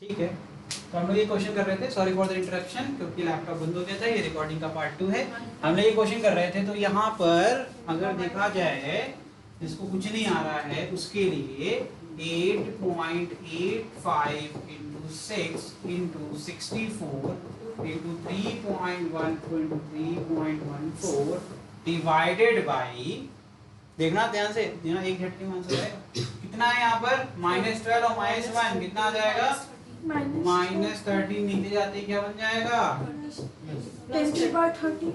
ठीक है, तो हम लोग ये क्वेश्चन कर रहे थे, सॉरी फॉर द इंटरप्शन, क्योंकि लैपटॉप बंद हो गया था, ये रिकॉर्डिंग का पार्ट 2 है। हम लोग ये क्वेश्चन कर रहे थे, तो यहाँ पर अगर देखा जाए जिसको कुछ नहीं आ रहा है उसके लिए 8.85 into 6 into 64 into 3.14 divided by, देखना ध्यान से, यहाँ एक झटके में आंसर आएगा। कितना है यहाँ पर -12 और -1 कितना आ जाएगा? -13। नीचे जाते क्या बन जाएगा? 10⁻30।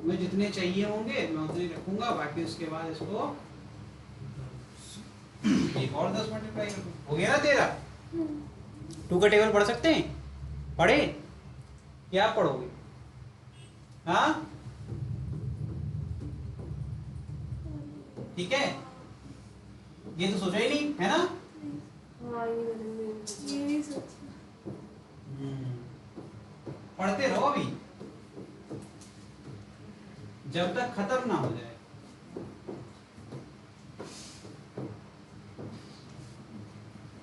मैं जितने चाहिए होंगे मैं उतने रखूंगा, बाकी उसके बाद इसको एक और 10 मल्टीप्लाई कर दूं। हो गया ना तेरा? 2 का टेबल पढ़ सकते हैं? पढ़े? क्या पढ़ोगे? हाँ ठीक है, ये तो सोचा ही नहीं है ना? पढ़ते रहो अभी जब तक खत्म ना हो जाए।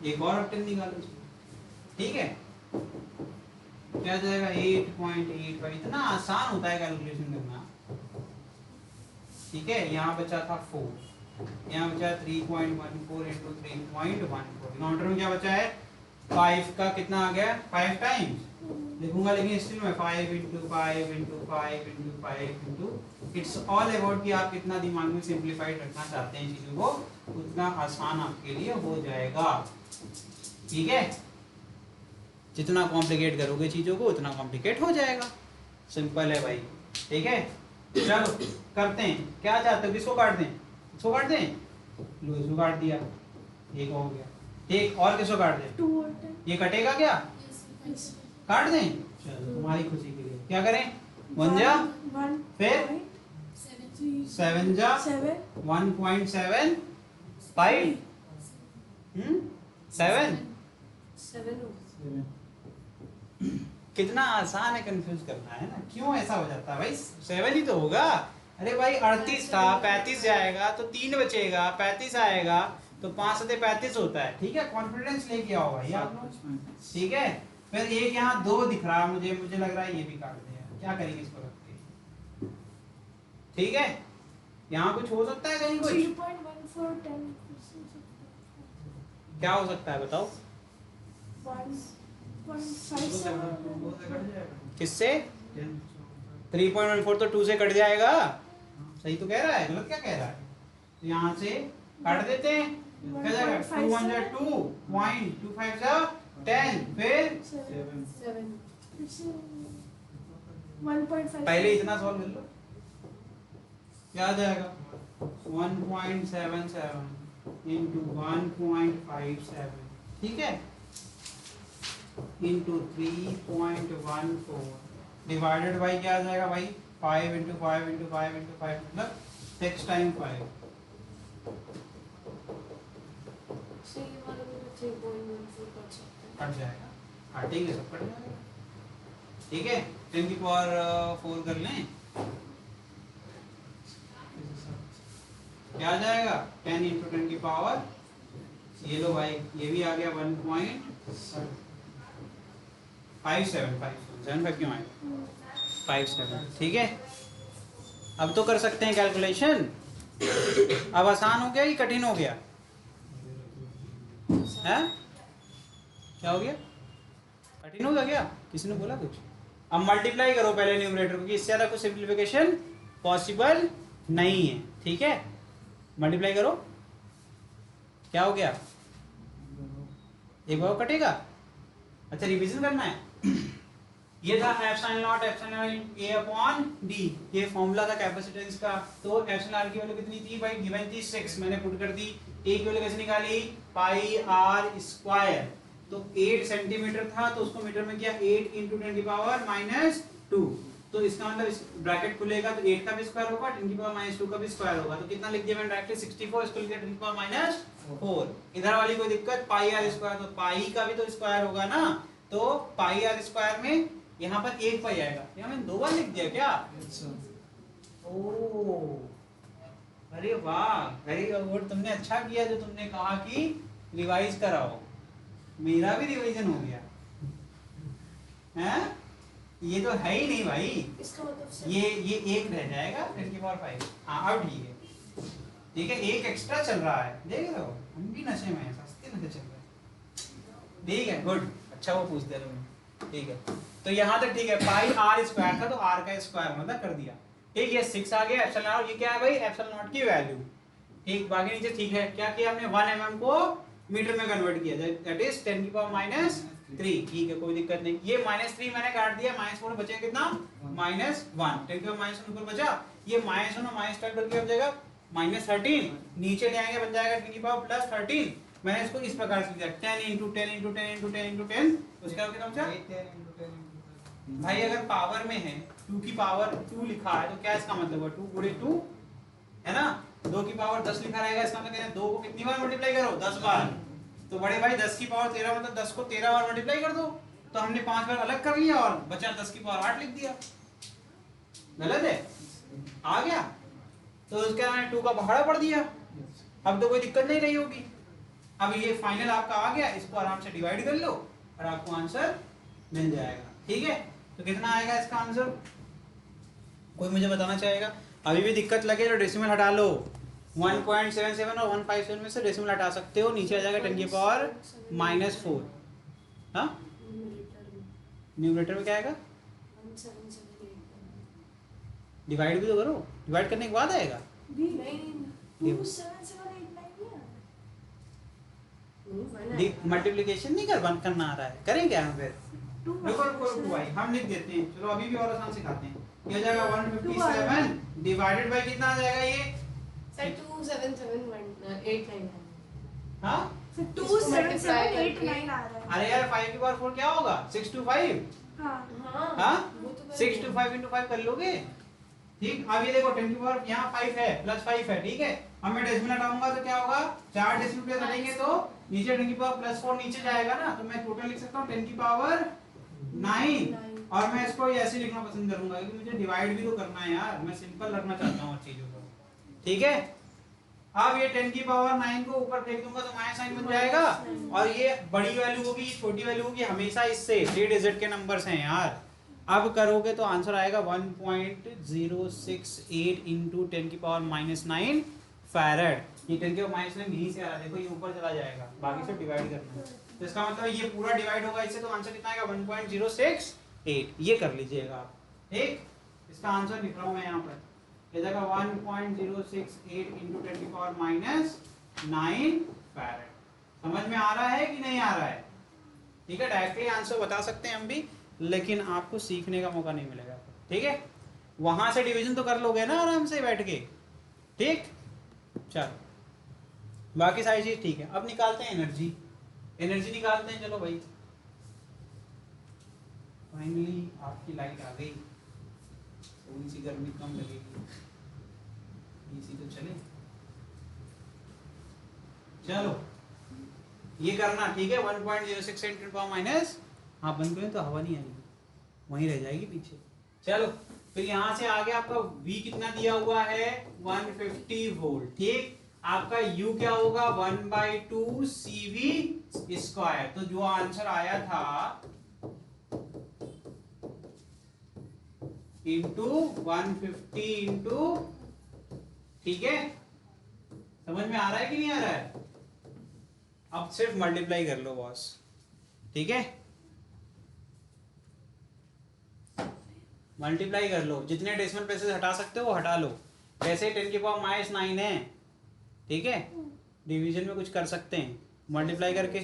एक और ऑप्शन निकालो, ठीक है? क्या जाएगा? 8.85। इतना आसान होता है कैलकुलेशन करना, ठीक है? यहाँ बचा था 4, यहाँ बचा 3.14 इंटू 3.14। काउंटर में क्या बचा है? 5 का कितना आ गया? 5 टाइम्स लिखूंगा, लेकिन स्टिल में 5 into 5 into 5 into 5 into, it's all about कि आप कितना दिमाग में सिंप्लीफाइड रखना चाहते हैं चीजों को, उतना आसान आपके लिए हो जाएगा, ठीक है? जितना कॉम्प्लिकेट करोगे चीजों को उतना कॉम्प्लिकेट हो जाएगा। सिंपल है भाई, ठीक है? चलो करते हैं, क्या चाहते हो? किसको काट दें? इसको काट दें? लो इसको काट दिया, एक हो गया। ठीक, और किसको काट दें? 2 और 10। ये कटेगा क्या? काट दें? चलो तुम्हारी खुशी के लिए क्या करें? 1 जा, फिर 7 जा, 1.75 7 कितना आसान है, कंफ्यूज करना है ना? क्यों ऐसा हो जाता है भाई? 7 ही तो होगा। अरे भाई 38 था, 35 जाएगा तो 3 बचेगा, 35 आएगा तो 5 से 35 होता है, ठीक है? कॉन्फिडेंस लेके आओ भाई आप, ठीक है? फिर एक यहाँ 2 दिख रहा है मुझे लग रहा है ये भी काट देगा। क्या करेंगे इसको रख के? ठीक है, यहाँ कुछ हो सकता है कहीं? कुछ 3.14 10 क्या हो सकता है बताओ? 1.57। किससे? 3.14 तो 2 से कट जाएगा। सही तो कह रहा है, गलत क्या कह रहा है? तो यहाँ से काट देते हैं, क्या जाएगा? 2 1 जा 2.25 जा 10, फिर 1.5। पहले इतना सॉल्व कर लो, क्या आ जाएगा? 1.77 इंटू 1.57, ठीक है, इंटू 3.14 डिवाइडेड बाई क्या आ जाएगा भाई? 5 इंटू 5 इंटू 5 इंटू 5 मतलब 6 टाइम 5 कट जाएगा, काटेंगे सब कट जाएगा, ठीक है? 10 की पावर 4 कर लें, क्या आ जाएगा? 10 इंटू 10 की पावर, ये लो भाई, ये भी आ गया 1.57 क्यों आएगा? 57, ठीक है? अब तो कर सकते हैं कैलकुलेशन। अब आसान हो गया कि कठिन हो गया है? क्या हो गया? कठिन हो गया क्या? किसी ने बोला कुछ? अब मल्टीप्लाई करो पहले न्यूमरेटर, क्योंकि इससे ज्यादा कुछ सिंप्लीफिकेशन पॉसिबल नहीं है, ठीक है? मल्टीप्लाई करो, क्या हो गया? एक बार कटेगा। अच्छा रिवीजन करना है। ये था epsilon not epsilon A upon D, ये फॉर्मूला था कैपेसिटेंस का। तो एप्सिलॉन की वैल्यू कितनी थी भाई? गिवन थी 6, मैंने पुट कर दी। ए की वैल्यू कैसे निकाली? पाई आर स्क्वायर। तो 8 सेंटीमीटर था तो उसको मीटर में किया 8 इंटू 10 की पावर -2। तो इसका मतलब ब्रैकेट खुलेगा तो 8 का भी स्क्वायर होगा, 10 की पावर -2 का भी स्क्वायर होगा। तो कितना लिख दिया मैंने डायरेक्टली? 64। इसको लिख दिया 10 की पावर -4। इधर वाली कोई दिक्कत? पाई आर स्क्वायर, तो पाई का भी तो स्क्वायर होगा ना, तो पाई आर स्क्वायर में यहाँ पर 1 पाई आएगा। यहाँ मैंने 2 बार लिख दिया क्या? ओ अरे वाह, वेरी गुड, तुमने अच्छा किया जो तुमने कहा कि रिवाइज कराओ। मेरा भी रिवीजन हो गया हैं? ये तो है ही नहीं भाई, इसका मतलब ये एक रह जाएगा 10 की पावर 5। हाँ अब ठीक है, ठीक है, एक एक्स्ट्रा चल रहा है, देख रहे हो हम भी नशे में हैं, सस्ते नशे चल रहे हैं। ठीक है, गुड, अच्छा वो पूछ दे रहे हो, ठीक है। तो यहाँ तक ठीक है, पाई आर स्क्वायर था तो आर का स्क्वायर मतलब कर दिया, ठीक। ये 6 आ गया एप्सिलॉन नॉट, ये क्या है भाई एप्सिलॉन नॉट की वैल्यू, ठीक। बाकी नीचे ठीक है, क्या किया हमने 1 mm को मीटर में कन्वर्ट किया, दैट इज 10 की पावर -3, ठीक है कोई दिक्कत नहीं। ये -3 मैंने काट दिया, -4 बचेगा कितना -1, 10 की पावर -1 ऊपर बचा, ये -1 और -10 करके हो जाएगा -13, नीचे ले आएंगे बन जाएगा 10 की पावर +13। मैंने इसको इस प्रकार से लिखा 10 × 10 × 10 × 10 × 10, उसके बाद कितना बचा भाई, अगर पावर में है 2 की पावर 2 लिखा है तो क्या इसका मतलब है 2 गुणे 2 है ना, 2 की पावर 10 लिखा रहेगा, इसका मतलब है 2 को कितनी बार मल्टीप्लाई करो 10 बार। तो बड़े भाई 10 की पावर 13 मतलब 10 को 13 बार मल्टीप्लाई कर दो, तो हमने 5 बार अलग कर लिया और बचा 10 की पावर 8 लिख दिया, गलत है, आ गया। तो उसके बाद मैंने 2 का पहाड़ा पढ़ दिया, अब तो कोई दिक्कत नहीं रही होगी। अब ये फाइनल आपका आ गया, इसको आराम से डिवाइड कर लो और आपको आंसर मिल जाएगा, ठीक है। तो कितना आएगा इसका आंसर, कोई मुझे बताना चाहेगा? अभी भी दिक्कत लगे तो डेसिमल हटा लो, 1.77 और 157 में से डेसिमल हटा सकते हो, नीचे आ जाएगा 10 की पावर -4। हाँ न्यूमरेटर में क्या आएगा, डिवाइड भी तो करो, डिवाइड करने के बाद आएगा। मल्टीप्लिकेशन नहीं करना आ रहा है, करें क्या हम फिर, रुको भाई हम लिख देते हैं, चलो अभी भी और आसान सिखाते हैं। ये हो जाएगा 157 डिवाइडेड बाय कितना आ जाएगा ये सर 2771899। हाँ 27789 आ रहा है। अरे यार 5 की पावर 4 क्या होगा 625, हाँ हाँ वो तो 625 × 5 कर लोगे, ठीक। अब ये देखो 10 की पावर यहाँ 5 है +5 है, ठीक है। अब मैं डेसिमल हटाऊंगा तो क्या होगा, 4 डेसिमल प्लेस हटेंगे तो नीचे 10 की पावर +4 नीचे जाएगा ना, तो मैं टोटल लिख सकता हूँ 10 की पावर 9। और मैं इसको ऐसे लिखना पसंद करूंगा क्योंकि मुझे डिवाइड भी तो करना है यार, मैं सिंपल रखना चाहता हूँ चीजों को, ठीक है। अब ये 10 की पावर 9 को ऊपर फेंक दूंगा तो माइनस साइन बन जाएगा, और ये बड़ी वैल्यू होगी ये छोटी वैल्यू होगी, हमेशा इससे 3 डिजिट के नंबर्स हैं यार। अब करोगे तो आंसर आएगा 1.068 इंटू 10 की पावर -9 फैरेड। ये 10 की पावर -9 यहीं से आ रहा है, देखो ये ऊपर चला जाएगा, बाकी सब डिवाइड करना है, तो इसका मतलब ये पूरा डिवाइड होगा इससे, तो आंसर कितना आएगा 1.068, ये कर लीजिएगा आप, ठीक। इसका आंसर लिख रहा हूँ मैं यहाँ पर, ये जाएगा 1.068 इंटू 10 की पावर -9 फैरेड। समझ में आ रहा है कि नहीं आ रहा है, ठीक है। डायरेक्टली आंसर बता सकते हैं हम भी, लेकिन आपको सीखने का मौका नहीं मिलेगा, ठीक है। वहां से डिवीजन तो कर लोगे ना आराम से बैठ के, ठीक। चलो बाकी सारी चीज ठीक है, अब निकालते हैं एनर्जी, एनर्जी निकालते हैं, चलो भाई। फाइनली आपकी लाइट आ गई, थोड़ी सी गर्मी कम लगेगी, इसी तो चले, चलो ये करना, ठीक है। 1.068 × 10⁻, हाँ बंद करें तो हवा नहीं आएगी, वहीं रह जाएगी पीछे। चलो फिर यहाँ से आगे आपका V कितना दिया हुआ है 150 वोल्ट, ठीक। आपका U क्या होगा 1/2 CV², तो जो आंसर आया था इंटू 150 इंटू, ठीक है। समझ में आ रहा है कि नहीं आ रहा है, अब सिर्फ मल्टीप्लाई कर लो बॉस, ठीक है। मल्टीप्लाई कर लो, जितने डेसिमल प्लेसेस हटा सकते हो वो हटा लो, वैसे 10 की पावर -9 है, ठीक है। डिवीजन में कुछ कर सकते हैं मल्टीप्लाई करके,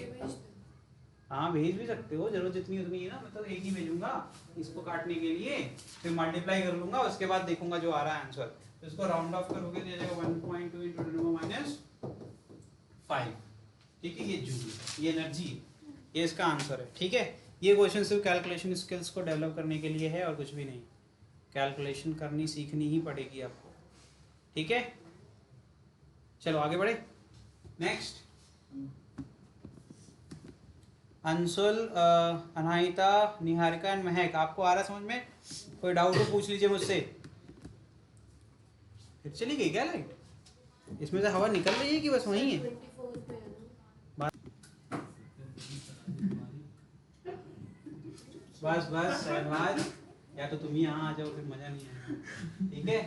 हाँ भेज भी सकते हो, जरूरत जितनी उतनी है ना, मतलब एक ही भेजूंगा इसको काटने के लिए, फिर मल्टीप्लाई कर लूंगा, उसके बाद देखूंगा जो आ रहा है आंसर, तो इसको राउंड ऑफ करोगे तो जाएगा 1.2 × 10⁻5, ठीक है। ये जूल, ये एनर्जी, ये इसका आंसर है, ठीक है। ये क्वेश्चन सिर्फ कैलकुलेशन स्किल्स को डेवलप करने के लिए है और कुछ भी नहीं, कैलकुलेशन करनी सीखनी ही पड़ेगी आपको, ठीक है। चलो आगे बढ़े, नेक्स्ट। अंशुल, अनाहिता, निहारिका एंड महक, आपको आ रहा समझ में? कोई डाउट हो पूछ लीजिए मुझसे। फिर चली गई क्या लाइट? इसमें से हवा निकल रही है कि बस वही है? बस बस शहबाज, या तो तुम ही यहाँ आ जाओ, फिर मजा नहीं आएगा, ठीक है।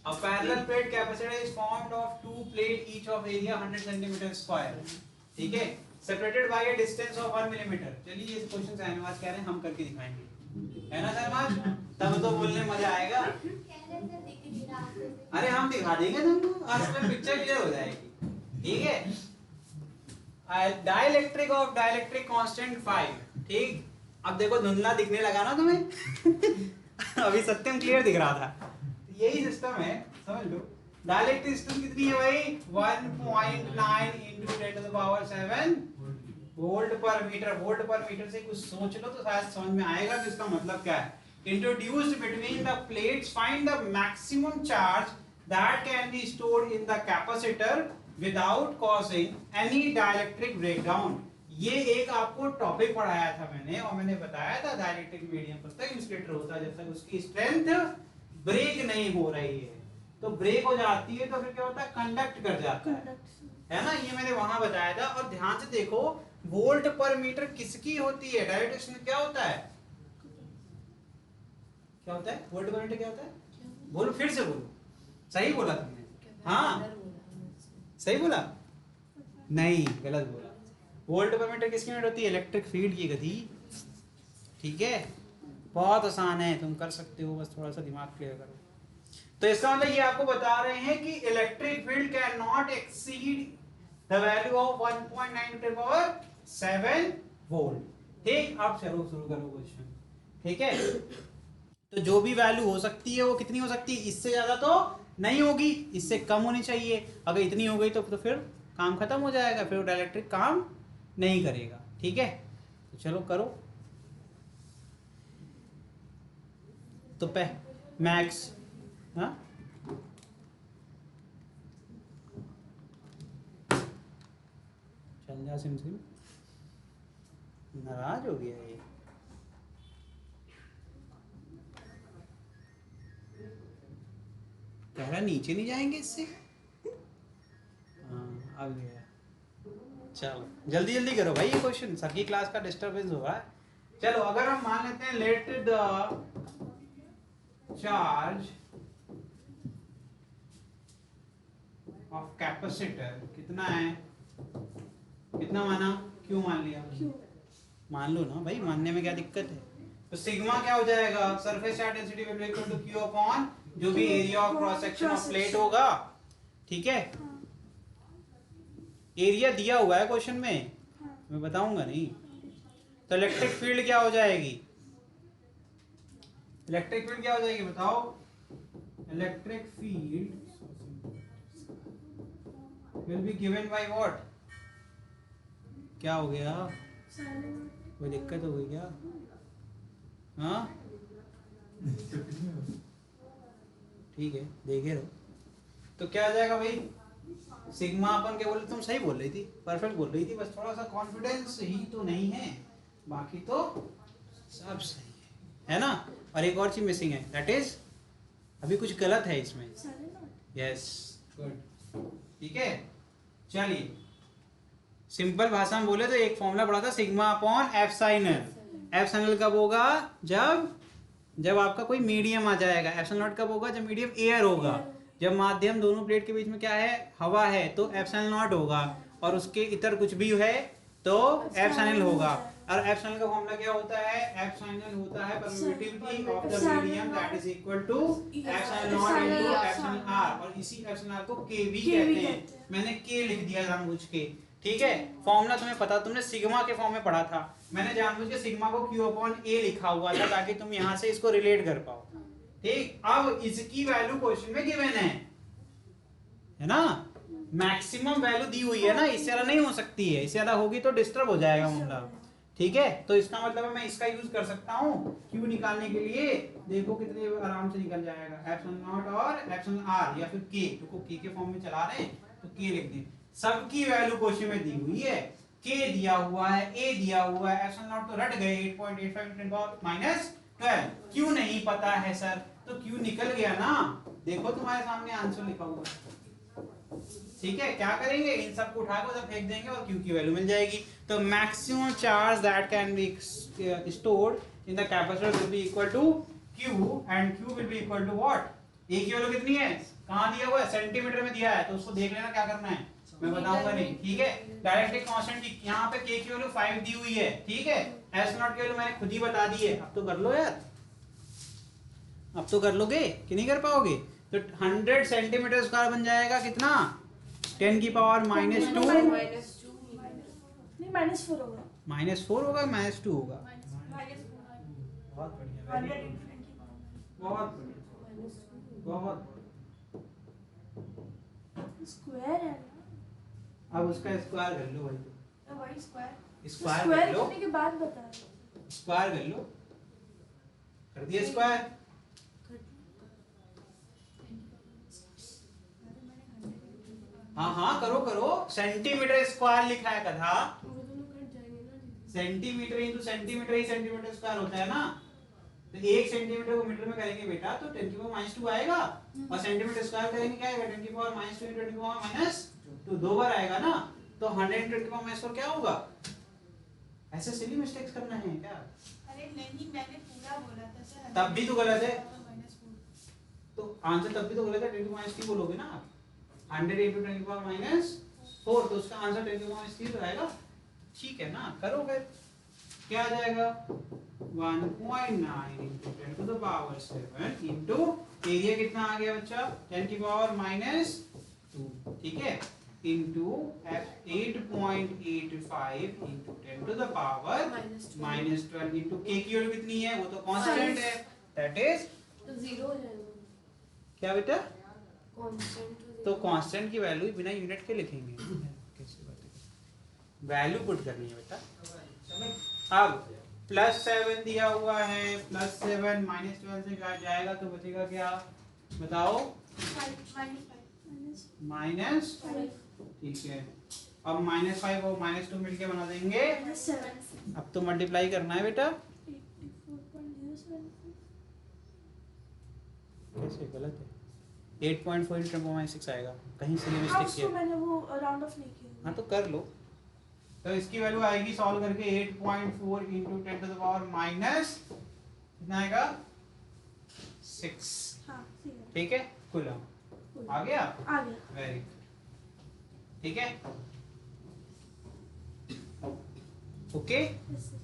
A parallel plate capacitor is formed of two plate each of area 100 centimeter square, ठीक है, separated by a distance of 1 millimeter। चलिए ये क्वेश्चन शहबाज कह रहे हैं, हम करके दिखाएंगे, है ना शहबाज, तब तो बोलने में मजा आएगा। अरे हम दिखा देंगे तुमको, आज में पिक्चर क्लियर हो जाएगी, ठीक है। डाइलेक्ट्रिक ऑफ डाइलेक्ट्रिक कांस्टेंट 5, ठीक। अब देखो धुंधला दिखने लगा ना तुम्हें अभी सत्यम क्लियर दिख रहा था, यही सिस्टम है, समझ लो। डाइलेक्ट्रिक सिस्टम कितनी है भाई, 1.9 into 10 to the power 7 volt पर मीटर। वोल्ट पर मीटर से कुछ सोच लो तो शायद समझ में आएगा कि इसका मतलब क्या है। Introduced between the plates, find the maximum charge that can be stored in the capacitor without causing any dielectric breakdown. ये एक आपको टॉपिक पढ़ाया था मैंने, और मैंने बताया था डाइलेक्ट्रिक मीडियम तब तक इंसुलेटर होता है जब तक उसकी स्ट्रेंथ ब्रेक नहीं हो रही है। तो ब्रेक हो जाती है तो फिर क्या होता है, कंडक्ट कर जाता है ना। ये मैंने वहां बताया था। और ध्यान से देखो, वोल्ट पर मीटर किसकी होती है, डायरेक्ट में क्या होता है, क्या होता है वोल्ट पर मीटर क्या होता है, बोलो फिर से बोलो, सही बोला तुमने, हाँ सही बोला, नहीं गलत बोला। वोल्ट पर मीटर किसकी यूनिट होती है, इलेक्ट्रिक फील्ड की गति, ठीक है। बहुत आसान है, तुम कर सकते हो, बस थोड़ा सा दिमाग क्लियर करो। तो इसका मतलब ये आपको बता रहे हैं कि electric field can not exceed the value of 1.9 to the power 7 volt, ठीक। अब चलो शुरू करो क्वेश्चन, ठीक है। तो जो भी वैल्यू हो सकती है वो कितनी हो सकती है, इससे ज्यादा तो नहीं होगी, इससे कम होनी चाहिए। अगर इतनी हो गई तो फिर काम खत्म हो जाएगा, फिर वो डाइलेक्ट्रिक काम नहीं करेगा, ठीक है। तो चलो करो। तो मैक्स, हाँ चल जा सिम, नाराज हो गया ये। कह रहा नीचे नहीं जाएंगे इससे, हाँ अब गया। चलो जल्दी जल्दी करो भाई, ये क्वेश्चन सबकी क्लास का डिस्टरबेंस हो रहा है। चलो अगर हम मान लेते हैं let the charge of capacitor कितना है, कितना माना, क्यों मान लिया, मान लो ना भाई, मानने में क्या दिक्कत है। तो सिग्मा क्या हो जाएगा, surface charge density will be equal to Q upon जो भी area of cross section of plate होगा, ठीक है। एरिया दिया हुआ है क्वेश्चन में, मैं बताऊंगा नहीं। तो इलेक्ट्रिक फील्ड क्या हो जाएगी, इलेक्ट्रिक फील्ड क्या हो जाएगी बताओ, electric field will be given by what, क्या हो गया, कोई दिक्कत हो गई क्या, हाँ ठीक है देखे रहो। तो क्या आ जाएगा भाई, सिग्मा अपन के बोले, तुम सही बोल रही थी, परफेक्ट बोल रही थी, बस थोड़ा सा कॉन्फिडेंस ही तो नहीं है, बाकी तो सब सही है ना। और एक और चीज मिसिंग है, दैट इज अभी कुछ गलत है इसमें, यस गुड, ठीक है। चलिए सिंपल भाषा में बोले तो एक फॉर्मूला पढ़ा था, सिग्मा अपॉन एप्सिलॉन। एप्सिलॉन कब होगा, जब आपका कोई मीडियम आ जाएगा। एप्सिलॉन नॉट कब होगा, जब मीडियम एयर होगा। जब माध्यम दोनों प्लेट के बीच में क्या है, हवा है, तो एप्सिलॉन नॉट होगा। और उसके इतर कुछ भी है तो एप्सिलॉन होगा। और एप्सिलॉन का फॉर्मूला क्या होता है, एप्सिलॉन होता है permittivity of the medium that is equal to epsilon naught into epsilon R. और इसी एप्सिलॉन आर को केवी कहते हैं, मैंने के लिख दिया जानबूझ के, ठीक है। फॉर्मूला तुम्हें पता, तुमने सिग्मा के फॉर्म में पढ़ा था, मैंने जानबूझ के सिग्मा को क्यू अपॉन ए लिखा हुआ था ताकि तुम यहां से इसको रिलेट कर पाओ, ठीक। अब इसकी वैल्यू क्वेश्चन में गिवन है ना, मैक्सिमम वैल्यू दी हुई है ना, इससे ज्यादा नहीं हो सकती है, इससे ज्यादा होगी तो डिस्टर्ब हो जाएगा मामला, ठीक है। तो इसका मतलब है मैं इसका यूज कर सकता हूँ क्यू निकालने के लिए, देखो कितने आराम से निकल जाएगा, एप्सिलॉन नॉट और एप्सिलॉन आर या फिर के, तो के के फॉर्म में चला रहे हैं तो के लिख दें। सबकी वैल्यू क्वेश्चन में दी हुई है, के दिया हुआ है, ए दिया हुआ है, एप्सिलॉन नॉट तो रट गए 8.85 × 10⁻12। क्यों नहीं पता है सर, तो क्यों निकल गया ना, देखो तुम्हारे सामने आंसर लिखा हुआ है। ठीक है, क्या करेंगे, इन सबको उठा के उधर फेंक देंगे और Q की वैल्यू मिल जाएगी। तो maximum charge that can be stored in the capacitor will be equal to Q and Q will be equal to what, A की वैल्यू कितनी है, कहां दिया हुआ है, सेंटीमीटर में दिया है, तो उसको देख लेना क्या करना है, मैं बताऊंगा नहीं, ठीक है। डायरेक्ट कांस्टेंट की यहां पे K की वैल्यू 5 दी हुई है, ठीक है, S नॉट की वैल्यू मैंने खुद ही बता दी है। अब तो कर लो यार, अब तो कर लोगे कि नहीं कर पाओगे। तो 100 सेंटीमीटर स्क्वायर बन जाएगा कितना, 10 की पावर -2 -2 नहीं -4 होगा। -4 होगा, -2 होगा। -4 बहुत बढ़िया, 100 very good, × 10 की पावर बहुत बढ़िया, बहुत बढ़िया। स्क्वायर है ना, अब उसका स्क्वायर कर लो भाई, वही स्क्वायर स्क्वायर कर स्क्वायर लो, करने के बाद बता रहे हो। स्क्वायर कर लो, कर दिया स्क्वायर। हाँ हाँ करो करो, सेंटीमीटर स्क्वायर लिखा है कथा, वो दोनों कट जाएंगे ना दीदी। सेंटीमीटर इंटू सेंटीमीटर ही सेंटीमीटर स्क्वायर होता है ना। तो 1 सेंटीमीटर को मीटर में करेंगे बेटा तो 10 की पावर -2 आएगा, और सेंटीमीटर स्क्वायर करेंगे क्या आएगा, 10 की पावर -2 × 10 की पावर -2 दो बार आएगा ना, तो 100 × 10 की पावर -4 क्या होगा। ऐसे सिली मिस्टेक्स करना है क्या, अरे नहीं, मैंने पूरा बोला था सर। तब भी तो गलत है, -4 तो आंसर तब भी तो गलत है, 10 की पावर -3 बोलोगे ना आप, 100 × 10 की पावर -4, तो उसका आंसर 10 की पावर -3 आएगा, ठीक है ना। करो फिर, क्या आ जाएगा, 1.9 × 10 to the power 7 into area कितना आ गया बच्चा, 10 की पावर -2, ठीक है, into 8.85 into 10 to the power -12 into K की वैल्यू कितनी है, वो तो कांस्टेंट है, दैट इज तो 0 हो जाएगा, क्या बेटा, कांस्टेंट तो कांस्टेंट की वैल्यू बिना यूनिट के लिखेंगे, कैसे बात है, वैल्यू पुट करनी है बेटा। अब +7 दिया हुआ है, +7 -12 से काट जाएगा तो बचेगा क्या, बताओ, माइनस, ठीक है, अब -5 और -2 मिलके बना देंगे, -7 अब तो मल्टीप्लाई करना है बेटा, 84.074 कैसे गलत है, 8.4 × 10⁻⁶ आएगा, कहीं से हाँ मिस्टेक उसको किया, मैंने वो राउंड ऑफ नहीं किया। हाँ तो कर लो। तो इसकी वैल्यू आएगी सॉल्व करके 8.4 × 10 to the power कितना आएगा 6, हाँ ठीक है, ठीक है, कूलम आ गया, आ गया। वेरी गुड, ठीक है, ओके। Yes, sir.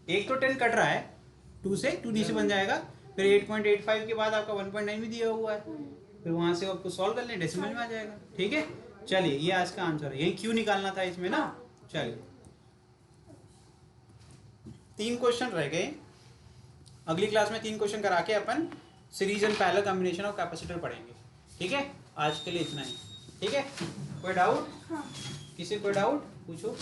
एक तो 10 कट रहा है 2 से, 2d से बन जाएगा, फिर 8.85 के बाद आपका 1.9 भी दिया हुआ है, फिर वहां से आपको सॉल्व कर लें, डेसिमल में आ जाएगा, ठीक है। चलिए ये आज का आंसर है, यही क्यों निकालना था इसमें ना। चलिए 3 क्वेश्चन रह गए, अगली क्लास में 3 क्वेश्चन करा के अपन series and parallel combination of capacitor पढ़ेंगे, ठीक है। आज के लिए इतना ही, ठीक है, कोई डाउट, हाँ किसी कोई डाउट पूछो।